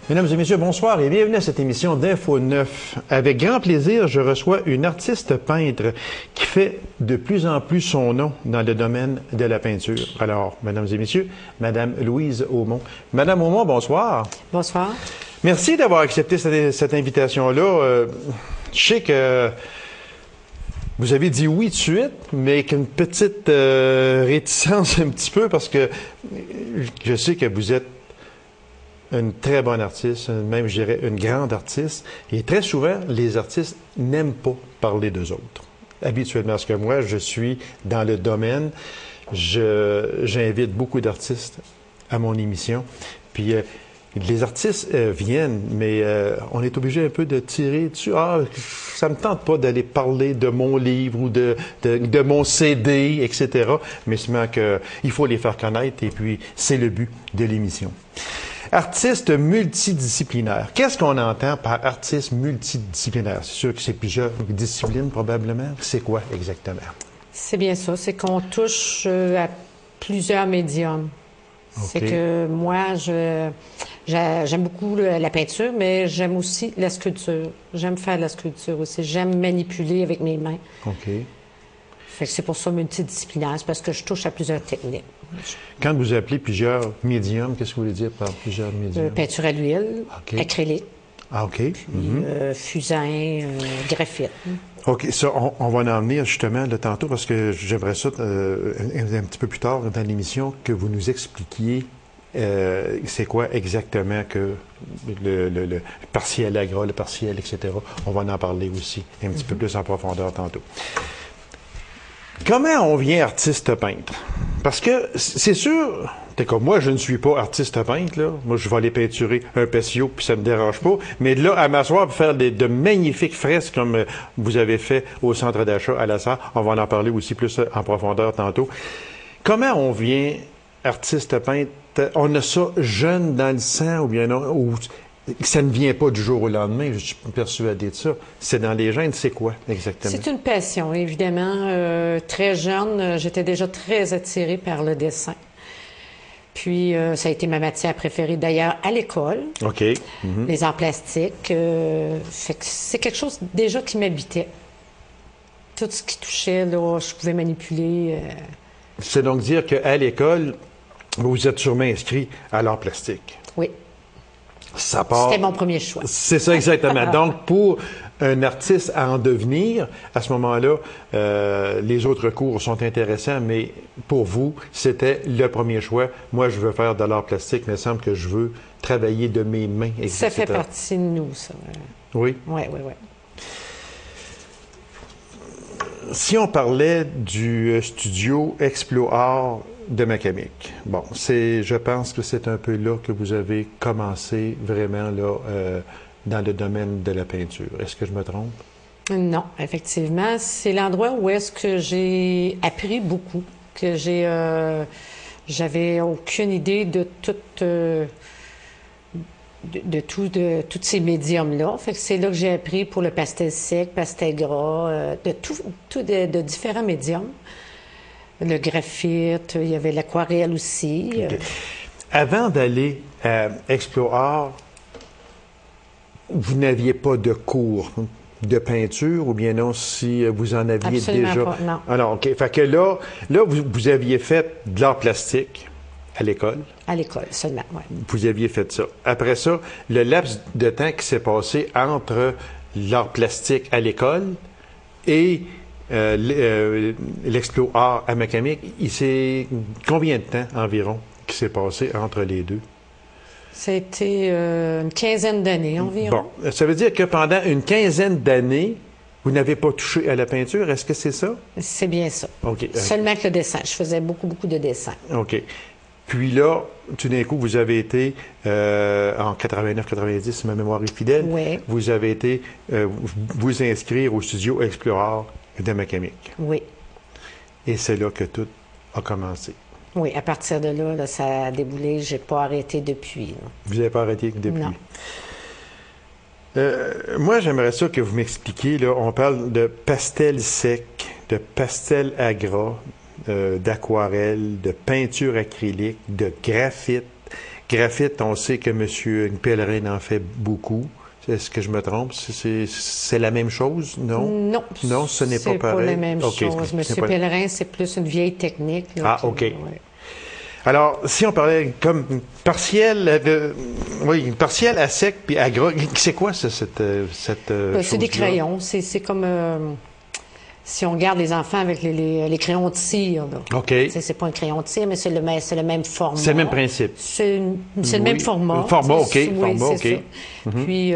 Mesdames et messieurs, bonsoir et bienvenue à cette émission d'Info 9. Avec grand plaisir, je reçois une artiste peintre qui fait de plus en plus son nom dans le domaine de la peinture. Alors, mesdames et messieurs, Madame Louise Aumont. Madame Aumont, bonsoir. Bonsoir. Merci d'avoir accepté cette invitation-là. Je sais que vous avez dit oui tout de suite, mais avec une petite réticence un petit peu parce que je sais que vous êtes une très bonne artiste, même je dirais une grande artiste. Et très souvent, les artistes n'aiment pas parler d'eux autres. Habituellement, parce que moi, je suis dans le domaine, j'invite beaucoup d'artistes à mon émission. Puis les artistes viennent, mais on est obligé un peu de tirer dessus. Ah, ça me tente pas d'aller parler de mon livre ou de mon CD, etc. Mais seulement qu'il faut les faire connaître et puis c'est le but de l'émission. Artiste multidisciplinaire. Qu'est-ce qu'on entend par artiste multidisciplinaire? C'est sûr que c'est plusieurs disciplines, probablement. C'est quoi exactement? C'est bien ça. C'est qu'on touche à plusieurs médiums. Okay. C'est que moi, j'aime beaucoup la peinture, mais j'aime aussi la sculpture. J'aime faire de la sculpture aussi. J'aime manipuler avec mes mains. OK. Fait que c'est pour ça multidisciplinaire. C'est parce que je touche à plusieurs techniques. Quand vous appelez plusieurs médiums, qu'est-ce que vous voulez dire par plusieurs médiums? Peinture à l'huile, okay. Acrylique. Ah, OK. Puis, fusain, graphite. OK. Ça, on va en venir justement là, tantôt parce que j'aimerais ça un petit peu plus tard dans l'émission que vous nous expliquiez c'est quoi exactement que le partiel agra, le partiel, etc. On va en parler aussi un petit peu plus en profondeur tantôt. Comment on vient artiste peintre? Parce que c'est sûr, comme moi, je ne suis pas artiste peintre, là. Moi, je vais aller peinturer un patio, puis ça me dérange pas. Mais de là, à m'asseoir pour faire de magnifiques fresques comme vous avez fait au centre d'achat à la Sarre, on va en parler aussi plus en profondeur tantôt. Comment on vient artiste peintre? On a ça jeune dans le sang ou bien non? Ou ça ne vient pas du jour au lendemain, je suis persuadé de ça. C'est dans les gènes, c'est quoi exactement? C'est une passion, évidemment. Très jeune, j'étais déjà très attirée par le dessin. Puis, ça a été ma matière préférée d'ailleurs à l'école. OK. Mm-hmm. Les arts plastiques. Fait que c'est quelque chose déjà qui m'habitait. Tout ce qui touchait, là, je pouvais manipuler. C'est donc dire qu'à l'école, vous êtes sûrement inscrit à l'art plastique. Oui. C'était mon premier choix. C'est ça, exactement. Donc, pour un artiste à en devenir, à ce moment-là, les autres cours sont intéressants, mais pour vous, c'était le premier choix. Moi, je veux faire de l'art plastique, mais il semble que je veux travailler de mes mains. Etc. Ça fait partie de nous, ça. Oui? Oui, oui, oui. Si on parlait du studio Explo-Art de Macamic, bon, je pense que c'est un peu là que vous avez commencé vraiment là dans le domaine de la peinture. Est-ce que je me trompe? Non, effectivement. C'est l'endroit où est-ce que j'ai appris beaucoup, que j'avais aucune idée de tous ces médiums-là. Fait que c'est là que j'ai appris pour le pastel sec, pastel gras, de différents médiums. Le graphite, il y avait l'aquarelle aussi. Okay. Avant d'aller à Explo-Art, vous n'aviez pas de cours de peinture ou bien non, si vous en aviez Absolument déjà? Pas, non. Alors, OK. Fait que là vous aviez fait de l'art plastique à l'école? À l'école seulement, oui. Vous aviez fait ça. Après ça, le laps de temps qui s'est passé entre l'art plastique à l'école et l'Explo-Art à Macamic, c'est combien de temps environ qui s'est passé entre les deux? C'était une quinzaine d'années environ. Bon, ça veut dire que pendant une quinzaine d'années, vous n'avez pas touché à la peinture, est-ce que c'est ça? C'est bien ça. OK. Seulement que le dessin. Je faisais beaucoup, beaucoup de dessins. OK. Puis là, tout d'un coup, vous avez été, en 89-90, si ma mémoire est fidèle, oui. Vous avez été vous inscrire au studio Explo-Art de Macamic. Oui. Et c'est là que tout a commencé. Oui, à partir de là, ça a déboulé. Je n'ai pas arrêté depuis. Là. Vous n'avez pas arrêté depuis? Non. Moi, j'aimerais ça que vous m'expliquiez, là, on parle de pastel sec, de pastel à gras, d'aquarelle, de peinture acrylique, de graphite. Graphite, on sait que M. Pellerin en fait beaucoup. Est-ce que je me trompe? C'est la même chose? Non? Non. Non, ce n'est pas pareil. C'est pas la même OK, chose. Monsieur Pellerin, c'est plus une vieille technique. Là, OK. Ouais. Alors, si on parlait comme partiel, partiel à sec puis à gras, c'est quoi ça, cette C'est des crayons. C'est comme si on regarde les enfants avec les crayons de cire. Là. OK. C'est pas un crayon de cire, mais c'est le même format. C'est le même principe. C'est le même format. Format, OK. Oui, Format, OK. Ça. Puis,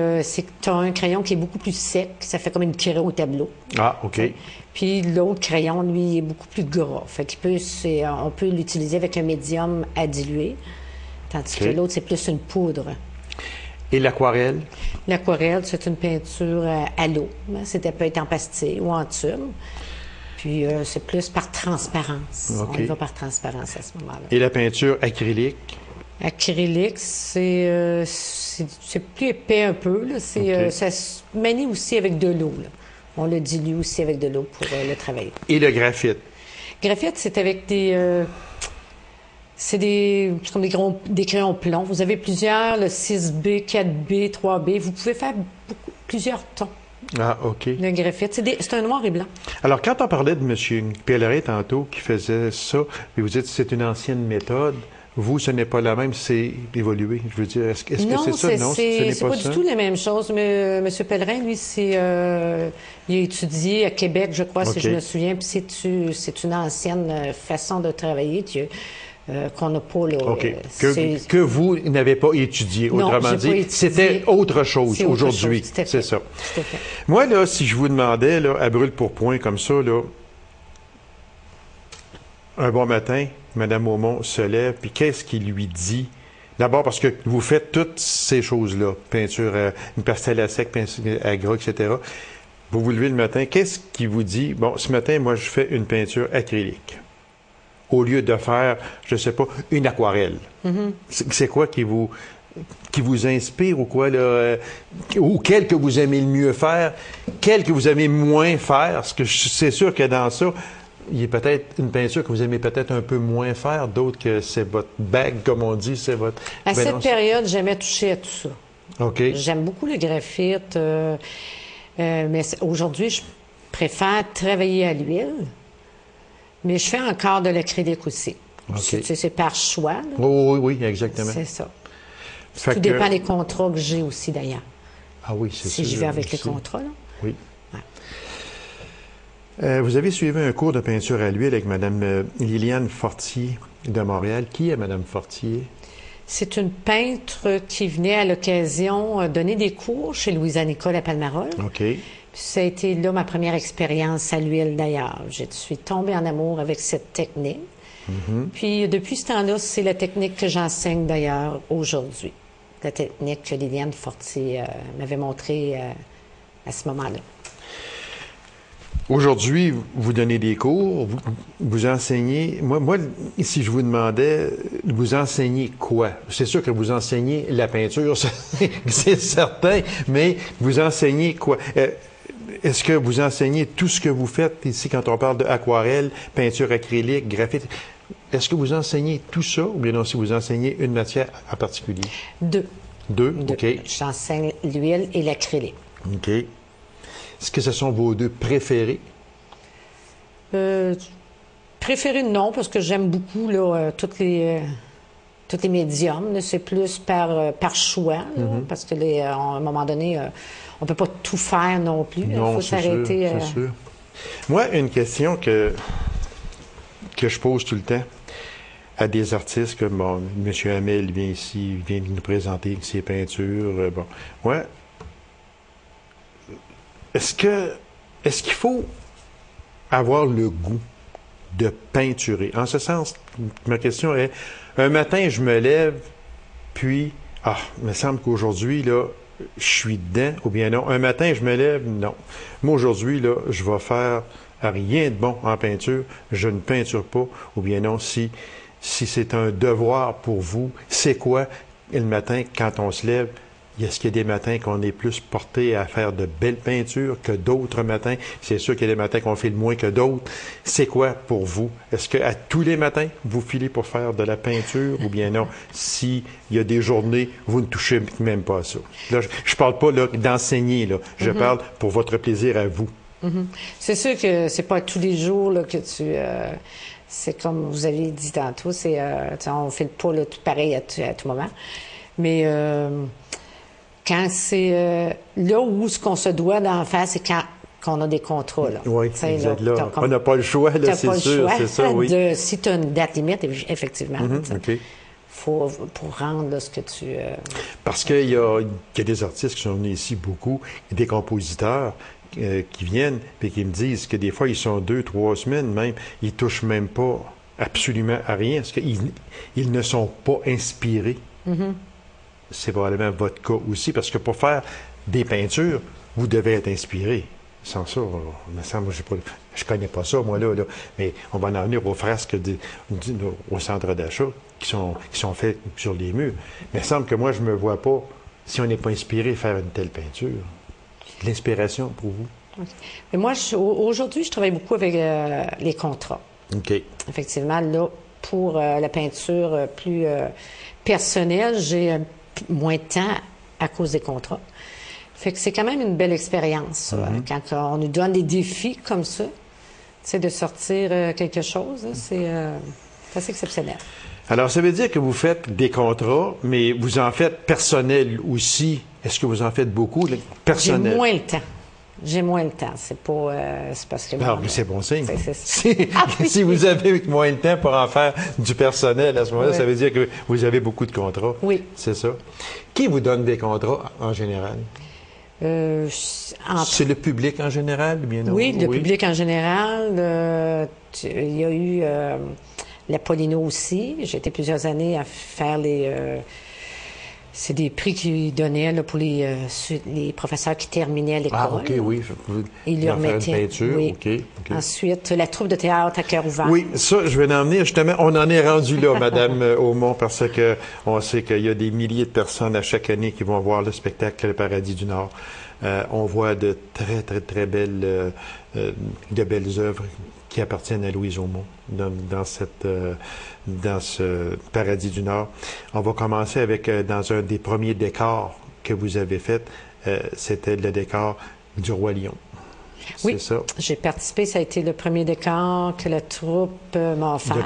tu as un crayon qui est beaucoup plus sec. Ça fait comme une craie au tableau. Ah, OK. Puis l'autre crayon, lui, il est beaucoup plus gras. Fait on peut l'utiliser avec un médium à diluer, tandis que l'autre, c'est plus une poudre. Et l'aquarelle? L'aquarelle, c'est une peinture à l'eau. Ça peut être en pastille ou en tube. Puis c'est plus par transparence. OK. On y va par transparence à ce moment-là. Et la peinture acrylique? Acrylique, c'est plus épais un peu. Là. Ça se manie aussi avec de l'eau. Là. On le dilue aussi avec de l'eau pour le travailler. Et le graphite? Graphite, c'est avec c'est comme des crayons plomb. Vous avez plusieurs, le 6B, 4B, 3B. Vous pouvez faire plusieurs tons. Ah, OK. Le graphite, c'est un noir et blanc. Alors, quand on parlait de M. Pellerin tantôt qui faisait ça, puis vous dites que c'est une ancienne méthode, vous, ce n'est pas la même, c'est évolué. Je veux dire, est-ce que c'est ça? Non, ce n'est pas ça. Du tout la même chose. Mais M. Pellerin, lui, il a étudié à Québec, je crois, si je me souviens. Puis c'est une ancienne façon de travailler qu'on n'a pas là. OK. Que vous n'avez pas étudié, autrement dit. C'était autre chose aujourd'hui. C'est ça. Tout à fait. Moi, là, si je vous demandais, là, à brûle pour point comme ça, là, un bon matin, Mme Aumont se lève, puis qu'est-ce qu'il lui dit? D'abord, parce que vous faites toutes ces choses-là, peinture, une pastel à sec, peinture à gras, etc. Vous vous levez le matin, qu'est-ce qu'il vous dit? Bon, ce matin, moi, je fais une peinture acrylique. Au lieu de faire, je ne sais pas, une aquarelle. Mm-hmm. C'est quoi qui vous inspire ou quoi, là? Ou quel que vous aimez le mieux faire, quel que vous aimez moins faire? Parce que c'est sûr que dans ça, il y a peut-être une peinture que vous aimez peut-être un peu moins faire, d'autres que c'est votre bague, comme on dit, c'est votre... À cette période, j'aimais toucher à tout ça. OK. J'aime beaucoup le graphite, mais aujourd'hui, je préfère travailler à l'huile. Mais je fais encore de l'acrylique aussi. Okay. C'est par choix. Là. Oui, exactement. C'est ça. Tout dépend des contrats que j'ai aussi, d'ailleurs. Ah oui, c'est ça. Si je vais avec les contrats, là. Oui. Ouais. Vous avez suivi un cours de peinture à l'huile avec Mme Liliane Fortier de Montréal. Qui est Mme Fortier? C'est une peintre qui venait à l'occasion donner des cours chez Louisa Nicole à Palmarol. OK. Puis ça a été là ma première expérience à l'huile d'ailleurs. Je suis tombée en amour avec cette technique. Mm-hmm. Puis depuis ce temps-là, c'est la technique que j'enseigne d'ailleurs aujourd'hui. La technique que Liliane Fortier m'avait montrée à ce moment-là. Aujourd'hui, vous donnez des cours, vous enseignez. Moi, si je vous demandais, vous enseignez quoi? C'est sûr que vous enseignez la peinture, c'est certain, mais vous enseignez quoi? Est-ce que vous enseignez tout ce que vous faites ici quand on parle d'aquarelle, peinture acrylique, graphite? Est-ce que vous enseignez tout ça ou bien non, si vous enseignez une matière en particulier? Deux. OK. J'enseigne l'huile et l'acrylique. OK. Est-ce que ce sont vos deux préférés? Préférés, non, parce que j'aime beaucoup là, toutes les médiums. C'est plus par choix, là, parce que à un moment donné, on ne peut pas tout faire non plus. Il faut s'arrêter. C'est sûr. Moi, une question que je pose tout le temps à des artistes comme M. Hamel vient ici, il vient nous présenter ses peintures. Bon, ouais. Est-ce qu'il faut avoir le goût de peinturer? En ce sens, ma question est, un matin, je me lève, puis, il me semble qu'aujourd'hui, là, je suis dedans, ou bien non. Un matin, je me lève, non. Moi, aujourd'hui, là, je vais faire rien de bon en peinture, je ne peinture pas, ou bien non, si c'est un devoir pour vous, c'est quoi, le matin, quand on se lève, Est-ce qu'il y a des matins qu'on est plus porté à faire de belles peintures que d'autres matins? C'est sûr qu'il y a des matins qu'on fait moins que d'autres. C'est quoi pour vous? Est-ce qu'à tous les matins, vous filez pour faire de la peinture ou bien non? S'il y a des journées, vous ne touchez même pas à ça. Là, je ne parle pas d'enseigner, là. Je parle pour votre plaisir à vous. C'est sûr que c'est pas tous les jours là, que tu... c'est comme vous avez dit tantôt, on fait le pas là, tout pareil à tout moment. Mais quand c'est là où ce qu'on se doit d'en faire, c'est quand qu'on a des contrats. Là. Oui, exact. Là, on n'a pas le choix, là, c'est sûr, c'est ça, oui. Si tu as une date limite, effectivement. OK. Pour rendre là, ce que tu... Parce qu'il y a des artistes qui sont venus ici beaucoup, et des compositeurs qui viennent et qui me disent que des fois, ils sont 2-3 semaines même, ils touchent même pas absolument à rien, parce qu'ils ne sont pas inspirés. C'est probablement votre cas aussi, parce que pour faire des peintures, vous devez être inspiré. Sans ça, me semble, je connais pas ça, moi, là, mais on va en venir aux frasques au centre d'achat qui sont faites sur les murs. Mais il me semble que moi, je me vois pas, si on n'est pas inspiré, faire une telle peinture. L'inspiration pour vous? Mais moi, aujourd'hui, je travaille beaucoup avec les contrats. OK. Effectivement, là, pour la peinture plus personnelle, j'ai moins de temps à cause des contrats. Fait que c'est quand même une belle expérience, quand on nous donne des défis comme ça, c'est de sortir quelque chose, c'est assez exceptionnel. Alors, ça veut dire que vous faites des contrats, mais vous en faites personnel aussi. Est-ce que vous en faites beaucoup, personnel? J'ai moins le temps. J'ai moins le temps. C'est pas... c'est parce que... Non, mais c'est bon signe. Oui. Si vous avez moins de temps pour en faire du personnel à ce moment-là, ça veut dire que vous avez beaucoup de contrats. Oui. C'est ça. Qui vous donne des contrats en général? C'est le public en général, bien non? Oui, le public en général. Il y a eu l'Apollino aussi. J'ai été plusieurs années à faire c'est des prix qu'ils donnaient là, pour les professeurs qui terminaient l'école. Ah, OK, oui. Ils leur mettaient. Une peinture, oui. OK. Ensuite, la troupe de théâtre à cœur ouvert. Oui, ça, je vais en emmener, justement, on en est rendu là, Madame Aumont, parce que on sait qu'il y a des milliers de personnes à chaque année qui vont voir le spectacle Le Paradis du Nord. On voit de très, très, très belles œuvres qui appartiennent à Louise Aumont dans ce Paradis du Nord. On va commencer avec, dans un des premiers décors que vous avez fait, c'était le décor du Roi Lion. Oui, c'est ça. J'ai participé, ça a été le premier décor que la troupe m'a offert.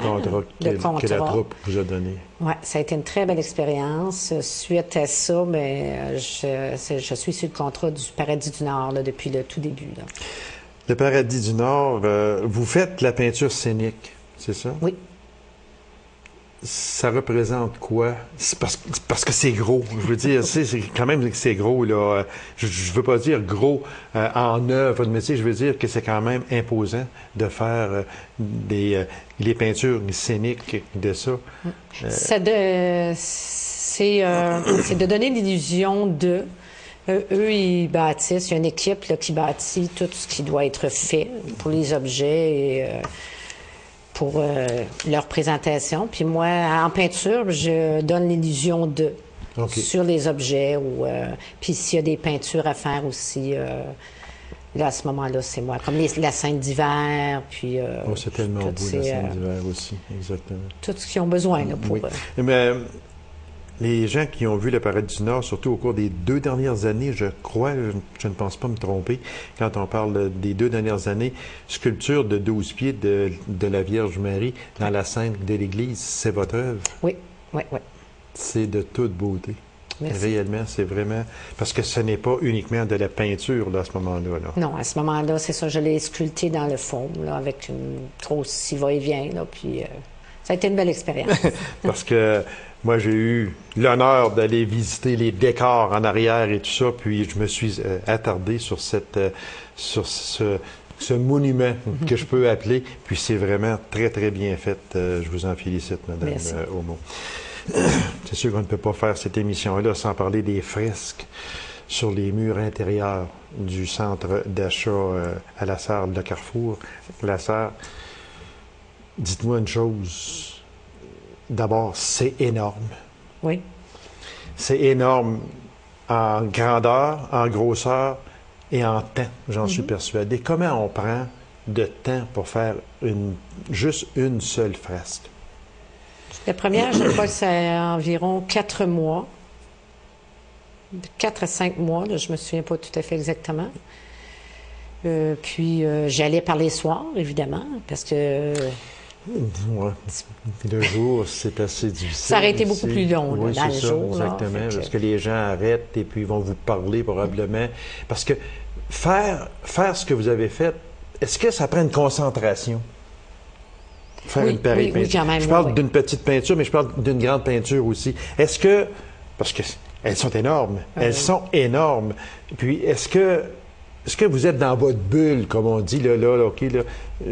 Le contrat que la troupe vous a donné. Oui, ça a été une très belle expérience. Suite à ça, je suis sur le contrat du Paradis du Nord là, depuis le tout début. Là. Le Paradis du Nord, vous faites la peinture scénique, c'est ça? Oui. Ça représente quoi? C'est parce que c'est gros. Je veux dire, c'est quand même que c'est gros, là. Je veux pas dire gros en œuvre de métier, je veux dire que c'est quand même imposant de faire les peintures scéniques de ça. C'est de donner l'illusion de... eux, ils bâtissent, il y a une équipe là, qui bâtit tout ce qui doit être fait pour les objets et pour leur présentation. Puis moi, en peinture, je donne l'illusion de sur les objets. Puis s'il y a des peintures à faire aussi, là, à ce moment-là, c'est moi. Comme la scène d'hiver, puis... c'est tellement beau, la scène d'hiver aussi, exactement. Tout ce qu'ils ont besoin là, pour... Mais les gens qui ont vu le Paradis du Nord, surtout au cours des 2 dernières années, je crois, je ne pense pas me tromper, quand on parle des 2 dernières années, sculpture de 12 pieds de la Vierge Marie dans la scène de l'Église, c'est votre œuvre? Oui. C'est de toute beauté. Merci. Réellement, c'est vraiment... Parce que ce n'est pas uniquement de la peinture, là, à ce moment-là. Là. Non, à ce moment-là, c'est ça, je l'ai sculpté dans le fond, là, avec une grosse va-et-vient, là, puis ça a été une belle expérience. Parce que... Moi, j'ai eu l'honneur d'aller visiter les décors en arrière et tout ça, puis je me suis attardé sur ce monument que je peux appeler, puis c'est vraiment très, très bien fait. Je vous en félicite, Madame Aumont. C'est sûr qu'on ne peut pas faire cette émission-là sans parler des fresques sur les murs intérieurs du centre d'achat à la Sarre, le Carrefour. La Sarre, dites-moi une chose... D'abord, c'est énorme. Oui. C'est énorme. en grandeur, en grosseur et en temps, j'en suis persuadé. Comment on prend de temps pour faire juste une seule fresque? La première, je crois que c'est environ 4 mois. 4 à 5 mois, là, je me souviens pas tout à fait exactement. Puis j'allais par les soirs, évidemment, parce que Ouais. Le jour, c'est assez difficile. ça aurait été beaucoup plus long, là, Oui, dans le c'est ça, jour. là. exactement. Fait que- Parce que les gens arrêtent et puis ils vont vous parler probablement. Parce que faire ce que vous avez fait, est-ce que ça prend une concentration? Faire Oui, une pareille oui, oui, peinture. quand même, Je parle oui. d'une petite peinture, mais je parle d'une grande peinture aussi. Est-ce que, parce que elles sont énormes, elles sont énormes. Puis est-ce que vous êtes dans votre bulle, comme on dit, là, OK, là,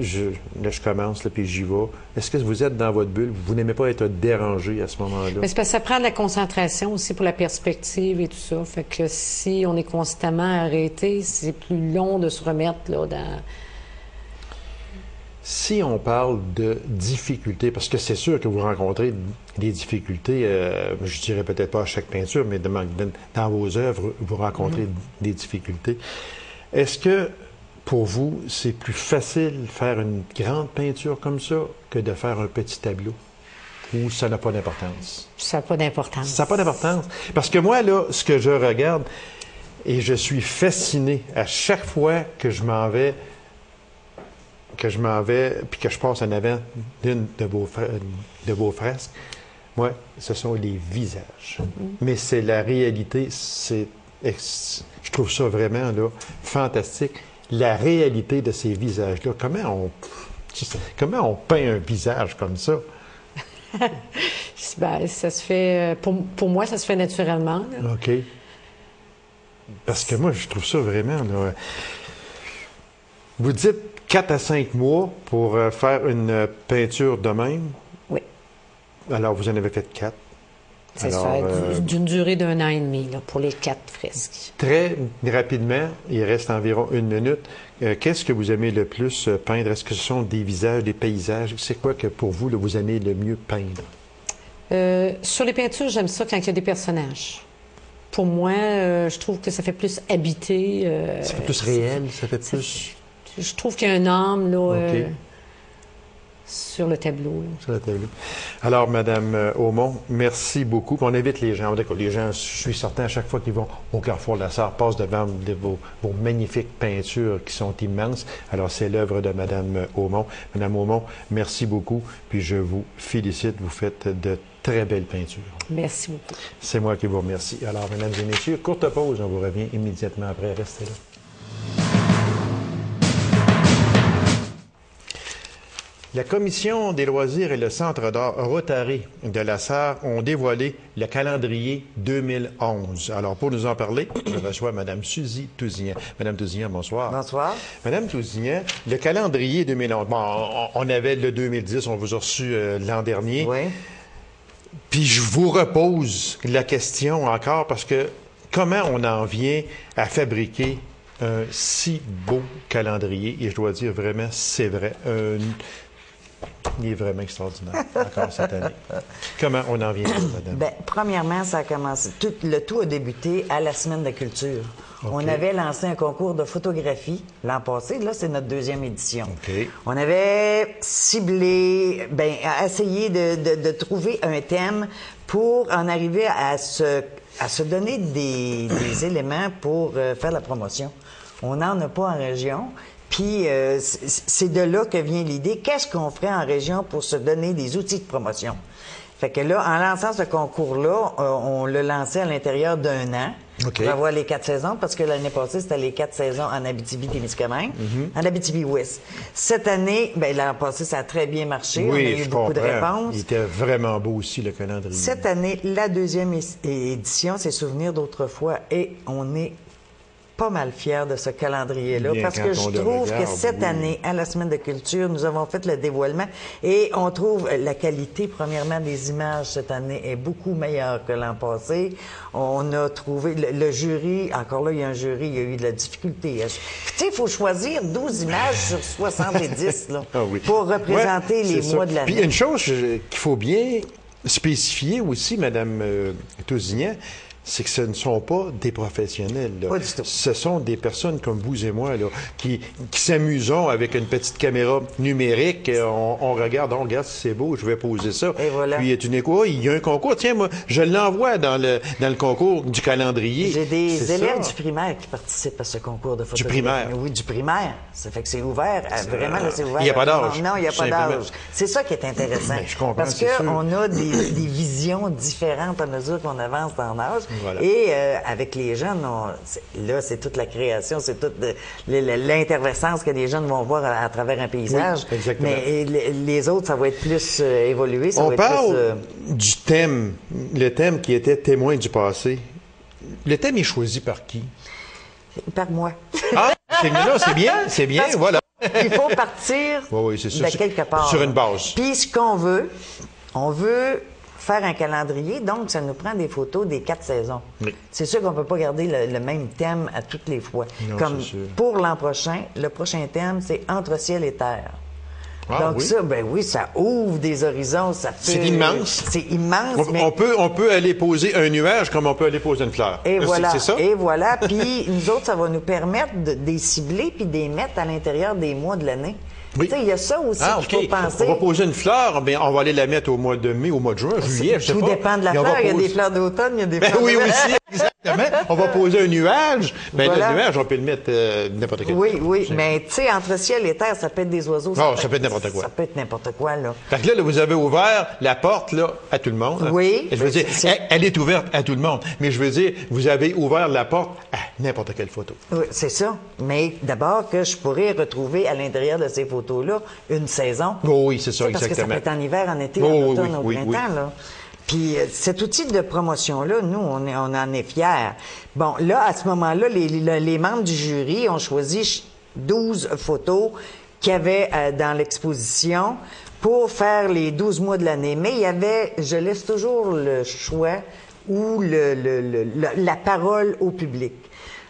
je commence, là, puis j'y vais. Est-ce que vous êtes dans votre bulle? Vous n'aimez pas être dérangé à ce moment-là? Mais c'est parce que ça prend de la concentration aussi pour la perspective et tout ça. Fait que si on est constamment arrêté, c'est plus long de se remettre là, dans... Si on parle de difficultés, parce que c'est sûr que vous rencontrez des difficultés, je dirais peut-être pas à chaque peinture, mais dans vos œuvres, vous rencontrez des difficultés. Est-ce que, pour vous, c'est plus facile de faire une grande peinture comme ça que de faire un petit tableau? Ou ça n'a pas d'importance? Ça n'a pas d'importance. Ça n'a pas d'importance. Parce que moi, là, ce que je regarde, et je suis fasciné à chaque fois que je m'en vais, puis que je passe en avant d'une de vos fresques, moi, ce sont les visages. Mais c'est la réalité, je trouve ça vraiment là, fantastique. La réalité de ces visages-là, comment on peint un visage comme ça? Ben, ça se fait... Pour moi, ça se fait naturellement. là. OK. Parce que moi, je trouve ça vraiment... là, vous dites 4 à 5 mois pour faire une peinture de même. Oui, Alors, vous en avez fait 4. c'est Alors, ça. D'une durée d'1 an et demi là, pour les 4 fresques. Très rapidement, il reste environ 1 minute. Qu'est-ce que vous aimez le plus peindre? Est-ce que ce sont des visages, des paysages? C'est quoi que pour vous, là, vous aimez le mieux peindre? Sur les peintures, j'aime ça quand il y a des personnages. Pour moi, je trouve que ça fait plus habiter. Ça fait plus réel, ça fait plus... Je trouve qu'il y a un âme là, OK. sur le tableau. là. Sur la télé. Alors, Madame Aumont, merci beaucoup. Puis on invite les gens. D'accord, les gens, je suis certain, à chaque fois qu'ils vont au Carrefour de la Sarre, passent devant vos magnifiques peintures qui sont immenses. Alors, c'est l'œuvre de Madame Aumont. Madame Aumont, merci beaucoup. Puis je vous félicite. Vous faites de très belles peintures. Merci beaucoup. C'est moi qui vous remercie. Alors, mesdames et messieurs, courte pause. On vous revient immédiatement après. Restez là. La Commission des loisirs et le Centre d'art Rotary de la Sarre ont dévoilé le calendrier 2011. Alors, pour nous en parler, je reçois Mme Suzy Tousignan. Mme Tousignan, bonsoir. Bonsoir. Mme Tousignan, le calendrier 2011, bon, on avait le 2010, on vous a reçu l'an dernier. Oui. Puis je vous repose la question encore parce que comment on en vient à fabriquer un si beau calendrier? Et je dois dire vraiment, c'est vrai, il est vraiment extraordinaire encore cette année. Comment on en vient là, madame? Bien, premièrement, ça a commencé. Le tout a débuté à la Semaine de culture. OK. On avait lancé un concours de photographie l'an passé. Là, c'est notre 2e édition. OK. On avait ciblé, essayé de trouver un thème pour en arriver à se donner des éléments pour faire la promotion. On n'en a pas en région. Puis, c'est de là que vient l'idée. Qu'est-ce qu'on ferait en région pour se donner des outils de promotion? Fait que là, en lançant ce concours-là, on l'a lancé à l'intérieur d'1 an. OK. Pour avoir les 4 saisons, parce que l'année passée, c'était les 4 saisons en Abitibi-Témiscamingue, en Abitibi-Ouest. Cette année, l'an passé, ça a très bien marché. On a eu je beaucoup de comprends. réponses. Il était vraiment beau aussi, le calendrier. Cette année, la 2e édition, c'est Souvenirs d'autrefois. Et on est pas mal fiers de ce calendrier-là, Bien, parce quand que on je le trouve regarde, que cette oui. année, à la Semaine de culture, nous avons fait le dévoilement et on trouve la qualité, premièrement, des images cette année est beaucoup meilleure que l'an passé. On a trouvé le jury, encore là, il y a un jury, il y a eu de la difficulté. Tu sais, il faut choisir 12 images sur 70 là, Ah oui. pour représenter Ouais, les c'est mois ça. de l'année. Puis une chose qu'il faut bien spécifier aussi, Mme Tousignan, c'est que ce ne sont pas des professionnels. Là. Pas du tout. Ce sont des personnes comme vous et moi là, qui s'amusons avec une petite caméra numérique. On regarde si c'est beau, je vais poser ça. Et voilà. Puis tu n'es quoi? Il y a un concours. Tiens, moi, je l'envoie dans le concours du calendrier. J'ai des C'est élèves ça. du primaire qui participent à ce concours de photographie. primaire? Oui, du primaire. Ça fait que c'est ouvert. Vraiment, là, c'est ouvert. Il n'y a pas d'âge. Non, il n'y a pas Simplement. d'âge. C'est ça qui est intéressant. Ben, je comprends, Parce c'est sûr. qu'on a des visions différentes à mesure qu'on avance dans l'âge. Voilà. Et avec les jeunes, là, c'est toute la création, c'est toute l'intervention que les jeunes vont voir à travers un paysage. Oui, exactement. Mais les autres, ça va être plus évolué. Ça On va être parle plus, du thème, le thème qui était témoin du passé. Le thème est choisi par qui? par moi. Ah, c'est bien, Parce voilà. Il faut partir Oui, c'est ça. de quelque part. Sur une base. Puis ce qu'on veut, on veut faire un calendrier, donc ça nous prend des photos des 4 saisons. Oui. C'est sûr qu'on ne peut pas garder le même thème à toutes les fois. Non, Comme c'est sûr. pour l'an prochain, le prochain thème, c'est Entre ciel et terre. Ah, Donc oui? ça, ben oui, ça ouvre des horizons, ça fait... C'est immense. C'est immense, mais... On peut aller poser un nuage comme on peut aller poser une fleur. Et voilà, C'est ça? et voilà. Puis nous autres, ça va nous permettre de les cibler puis de les mettre à l'intérieur des mois de l'année. Oui. Tu sais, il y a ça aussi Ah, qu'il OK. faut penser. On va poser une fleur, bien, on va aller la mettre au mois de mai, au mois de juin, juillet, je sais Tout pas. dépend de la Et on va fleur. Il y a poser- des fleurs d'automne, il y a des Ben fleurs oui, d'hiver. aussi, exactement. On va poser un nuage. Ben, Voilà. le nuage, on peut le mettre n'importe quel. Oui, oui, C'est- mais tu sais, entre ciel et terre, ça peut être des oiseaux. Oh, ça peut être n'importe quoi. Ça peut être n'importe quoi, là. Fait que là, vous avez ouvert la porte là, à tout le monde. Oui. Et je veux dire, C'est- elle est ouverte à tout le monde. Mais je veux dire, vous avez ouvert la porte à n'importe quelle photo. Oui, c'est ça. Mais d'abord que je pourrais retrouver à l'intérieur de ces photos-là une saison. Oh, oui, c'est ça, Parce que ça exactement. peut être en hiver, en été, Oh, en oui, automne, oui, au oui, printemps, là. Puis cet outil de promotion-là, nous, on en est fiers. Bon, là, à ce moment-là, les membres du jury ont choisi 12 photos qu'il y avait dans l'exposition pour faire les 12 mois de l'année. Mais il y avait, je laisse toujours le choix ou la parole au public.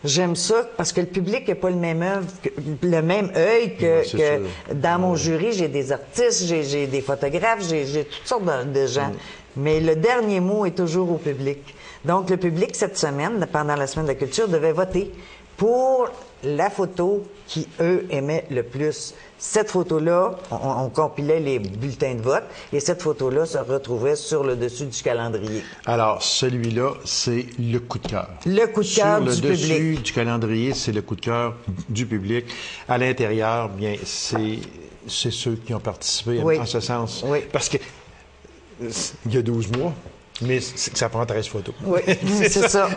J'aime ça parce que le public n'a pas le même œil que, Ouais, c'est sûr. dans mon jury, j'ai des artistes, j'ai des photographes, j'ai toutes sortes de gens. Mais le dernier mot est toujours au public. Donc, le public, cette semaine, pendant la Semaine de la Culture, devait voter pour la photo qui, eux, aimaient le plus. Cette photo-là, on compilait les bulletins de vote et cette photo-là se retrouvait sur le dessus du calendrier. Alors, celui-là, c'est le coup de cœur. Le coup de cœur du Sur le dessus public. du calendrier, c'est le coup de cœur du public. À l'intérieur, bien, c'est ceux qui ont participé Oui. en ce sens. Oui. Parce que il y a 12 mois, mais ça prend 13 photos. Oui, c'est ça.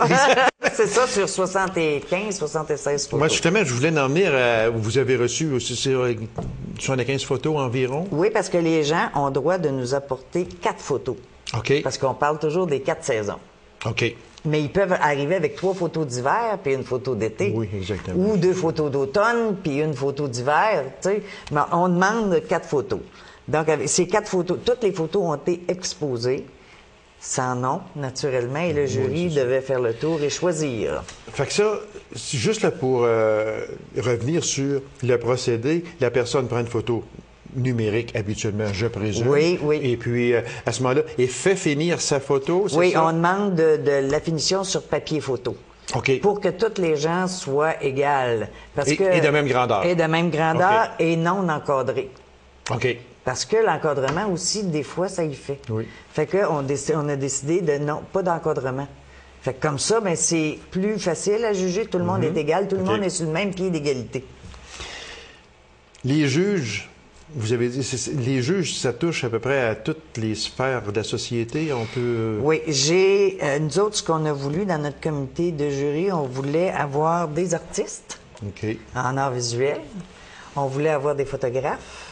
C'est ça sur 75, 76 photos. Moi, justement, je voulais en venir à... Vous avez reçu aussi 75 photos environ. Oui, parce que les gens ont droit de nous apporter 4 photos. OK. Parce qu'on parle toujours des 4 saisons. OK. Mais ils peuvent arriver avec 3 photos d'hiver puis une photo d'été. Oui, exactement. Ou 2 photos d'automne puis une photo d'hiver, tu sais. Mais on demande 4 photos. Donc, avec ces 4 photos, toutes les photos ont été exposées, sans nom, naturellement, et le jury devait faire le tour et choisir. Fait que ça, c'est juste là pour revenir sur le procédé, la personne prend une photo numérique habituellement, je présume. Oui, oui. Et puis, à ce moment-là, et fait finir sa photo, c'est Oui, ça? on demande de la finition sur papier photo. OK. Pour que toutes les gens soient égales. Parce Et- que, et de même grandeur. Et de même grandeur OK. et non encadrées. OK. Parce que l'encadrement aussi, des fois, ça y fait. Oui. Fait qu'on on a décidé de non, pas d'encadrement. Fait que comme ça, ben, c'est plus facile à juger. Tout le monde est égal, tout le OK. monde est sur le même pied d'égalité. Les juges, vous avez dit, les juges, ça touche à peu près à toutes les sphères de la société. On peut... Oui, nous autres, ce qu'on a voulu dans notre comité de jury, on voulait avoir des artistes OK. en art visuel. On voulait avoir des photographes.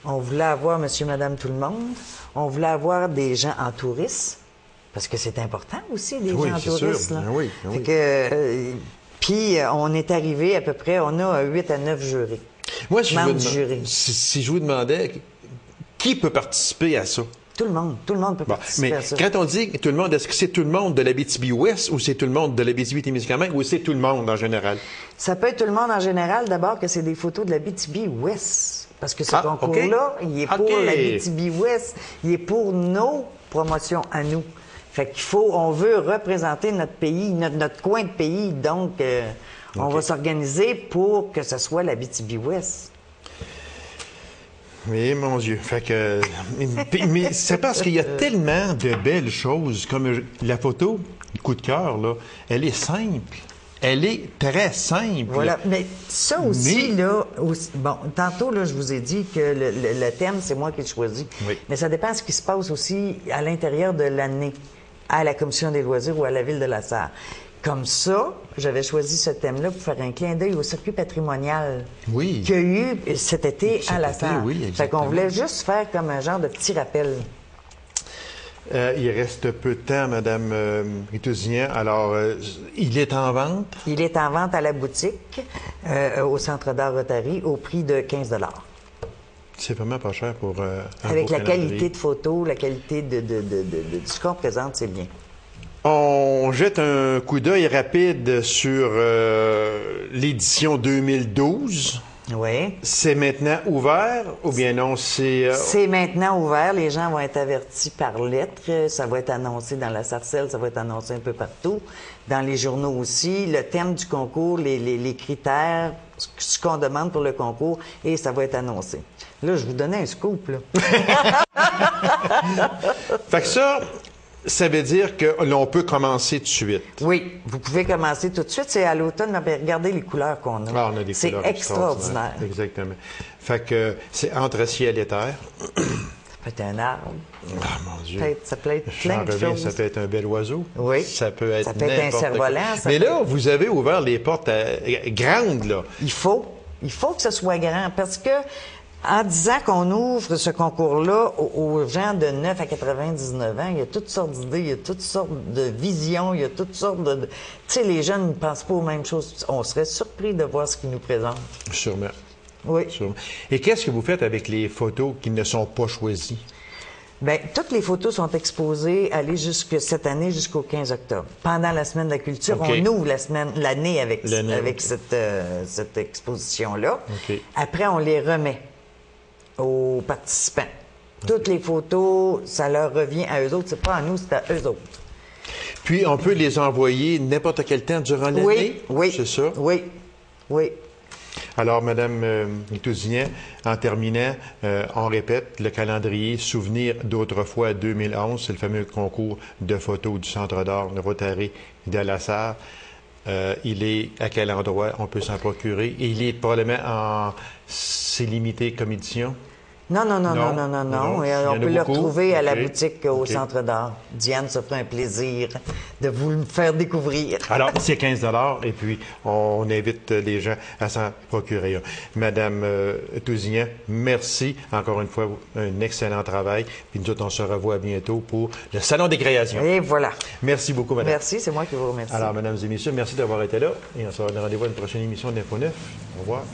On voulait avoir monsieur, madame, tout le monde. On voulait avoir des gens en tourisme. Parce que c'est important aussi, des Oui, gens en c'est sûr. tourisme. Là. Ben oui, ben Fait oui. que, puis, on est arrivé à peu près, on a 8 à 9 jurys. Moi, si je, Membres vous du jury. si je vous demandais, qui peut participer à ça? Tout le monde peut Bon, participer mais à ça. quand on dit tout le monde, est-ce que c'est tout le monde de l'Abitibi-Ouest ou c'est tout le monde de l'Abitibi-Témiscamingue ou c'est tout le monde en général? Ça peut être tout le monde en général. D'abord que c'est des photos de la BTB-Ouest. Parce que ce Ah, concours-là, OK. il est pour OK. la BTB-Ouest. Il est pour nos promotions à nous. Fait qu'il faut, on veut représenter notre pays, notre coin de pays, donc on va s'organiser pour que ce soit l'Abitibi-Ouest. Oui, mon Dieu. Fait que, mais c'est parce qu'il y a tellement de belles choses, comme la photo, coup de cœur, là, elle est simple. Elle est très simple. Voilà. Mais ça aussi, là, bon, tantôt, là, je vous ai dit que le thème, c'est moi qui le choisis. Oui. Mais ça dépend de ce qui se passe aussi à l'intérieur de l'année, à la Commission des loisirs ou à la Ville de La Sarre. Comme ça, j'avais choisi ce thème-là pour faire un clin d'œil au circuit patrimonial Oui. qu'il y a eu cet été à La Sarre. Oui, Fait exactement. qu'on voulait juste faire comme un genre de petit rappel. Il reste peu de temps, Madame Ritousian. Alors, il est en vente. Il est en vente à la boutique, au Centre d'art Rotary, au prix de 15 $. C'est vraiment pas cher pour un Avec beau la calendrier. qualité de photo, la qualité de ce qu'on présente, c'est bien. On jette un coup d'œil rapide sur l'édition 2012. Oui. C'est maintenant ouvert ou bien non, c'est... C'est maintenant ouvert. Les gens vont être avertis par lettre. Ça va être annoncé dans la Sarcelle, ça va être annoncé un peu partout. Dans les journaux aussi. Le thème du concours, les critères, ce qu'on demande pour le concours, et ça va être annoncé. Là, je vous donnais un scoop, là. Fait que ça veut dire que l'on peut commencer tout de suite. Oui, vous pouvez commencer tout de suite. C'est à l'automne, mais regardez les couleurs qu'on a. Ah, on a des C'est couleurs extraordinaire. Exactement. Fait que c'est entre ciel et terre. Ça peut être un arbre. Ah, mon Dieu. Ça peut être plein J'en de reviens, choses. ça peut être un bel oiseau. Oui. Ça peut être Ça peut être un n'importe cerf-volant, quoi. ça Mais peut là, vous avez ouvert les portes grandes, là. Il faut que ce soit grand parce que en disant qu'on ouvre ce concours-là aux gens de 9 à 99 ans, il y a toutes sortes d'idées, il y a toutes sortes de visions, il y a toutes sortes de... Tu sais, les jeunes ne pensent pas aux mêmes choses. On serait surpris de voir ce qu'ils nous présentent. Sûrement. Oui. Sûrement. Et qu'est-ce que vous faites avec les photos qui ne sont pas choisies? Bien, toutes les photos sont exposées, cette année jusqu'au 15 octobre. Pendant la Semaine de la Culture, OK. on ouvre l'année avec L'année, cette exposition-là. OK. Après, on les remet aux participants. Toutes les photos, ça leur revient à eux autres. C'est pas à nous, c'est à eux autres. Puis, on peut les envoyer n'importe quel temps durant l'année? Oui, oui. C'est ça? Oui, oui. Alors, Madame Ritousian, en terminant, on répète le calendrier Souvenirs d'autrefois 2011, c'est le fameux concours de photos du Centre d'art de Rotary de La Sarre. Il est à quel endroit on peut s'en procurer? Et il est probablement c'est limité comme édition? Non. Non, Et il y en on a peut le beaucoup. retrouver à la OK. boutique au OK. Centre d'art. Diane se fera un plaisir de vous le faire découvrir. Alors, c'est 15 et puis on invite les gens à s'en procurer un. Madame Tousignan, merci encore une fois, un excellent travail. Puis nous autres, on se revoit bientôt pour le Salon des créations. Et voilà. Merci beaucoup, Madame. Merci, c'est moi qui vous remercie. Alors, Mesdames et Messieurs, merci d'avoir été là et on se donne rendez-vous à une prochaine émission d'Info 9. Au revoir.